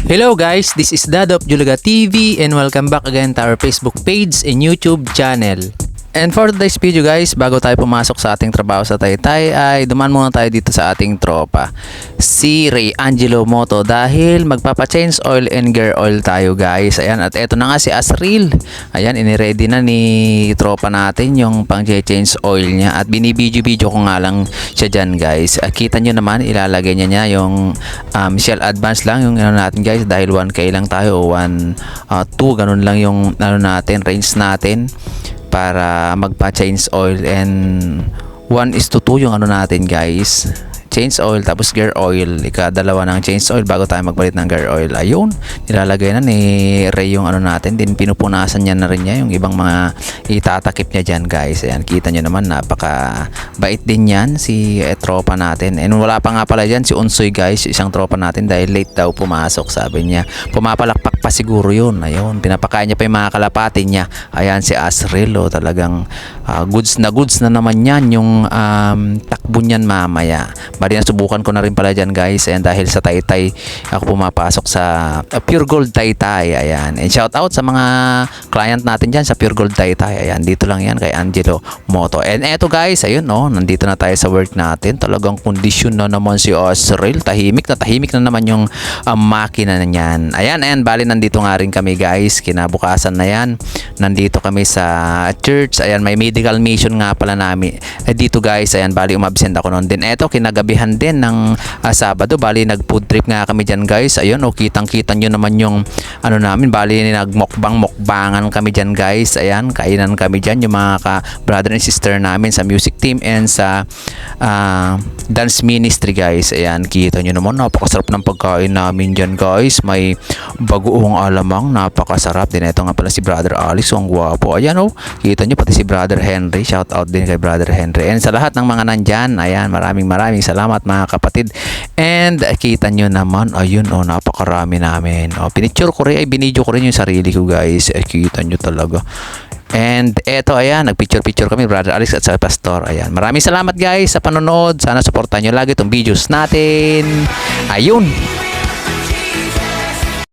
Hello guys, this is Dad of Julaga TV and welcome back again to our Facebook page and YouTube channel. And for today's video guys, bago tayo pumasok sa ating trabaho sa Taytay ay dumaan muna tayo dito sa ating tropa, si Ray Angelo Moto, dahil magpapa-change oil and gear oil tayo guys. Ayan, at eto na nga si Asriel. Ayan, iniready na ni tropa natin yung pang-change oil niya at binibidyo-video ko nga lang siya dyan guys. Kita nyo naman, ilalagay niya yung shell advance lang yung ano natin guys, dahil 1K lang tayo, 2 ganun lang yung ano natin, range natin para magpa-change oil, and 1:2 yung ano natin guys, change oil tapos gear oil, ikadalawa ng change oil bago tayo magpalit ng gear oil. Ayun, nilalagay na ni Ray yung ano natin, din pinupunasan niya na rin niya yung ibang mga itatakip niya dyan guys. Ayan, kita nyo naman, napaka bait din yan si tropa natin. And wala pa nga pala dyan si Unsoy guys, isang tropa natin, dahil late daw pumasok, sabi niya pumapalakpak pa siguro yun. Ayun, pinapakain niya pa yung mga kalapati niya. Ayan si Asriel, talagang goods na naman yan yung takbo niyan mamaya. Bali, nasubukan ko na rin pala dyan guys. Ayan, dahil sa Taytay ako pumapasok sa Pure Gold Taytay. Ayan, and shout out sa mga client natin dyan sa Pure Gold Taytay. Ayan, dito lang yan kay Angelo Moto. And eto guys, ayun nandito na tayo sa work natin. Talagang kondisyon na naman si Asriel. Tahimik na naman yung makina na yan. Ayan, and bali nandito nga rin kami guys. Kinabukasan na yan, nandito kami sa church. Ayan, may medical mission nga pala namin dito guys. Ayan, bali umabsent ako noon din. Eto, kinagabihan din ng Sabado, bali nag food trip nga kami dyan guys. Ayun, kitang-kita nyo naman yung ano namin, bali nagmukbangan kami dyan guys. Ayan, kainan kami dyan yung mga brother and sister namin sa music team and sa dance ministry guys. Ayan, kita nyo naman, napakasarap ng pagkain namin dyan guys. May bagoong alamang, napakasarap din. Ito nga pala si brother Alice, ang gwapo. Ayan, kita nyo, pati si brother Henry, shout out din kay brother Henry. And sa lahat ng mga nandyan, ayan, maraming salamat mga kapatid. And kita nyo naman, ayun, napakarami namin. Pinicture ko rin, binidyo ko rin yung sarili ko guys. Kita nyo talaga. And eto, ayan, nagpicture kami, brother Alex at sa pastor. Ayan, maraming salamat guys sa panonood. Sana supportan nyo lagi itong videos natin. Ayun.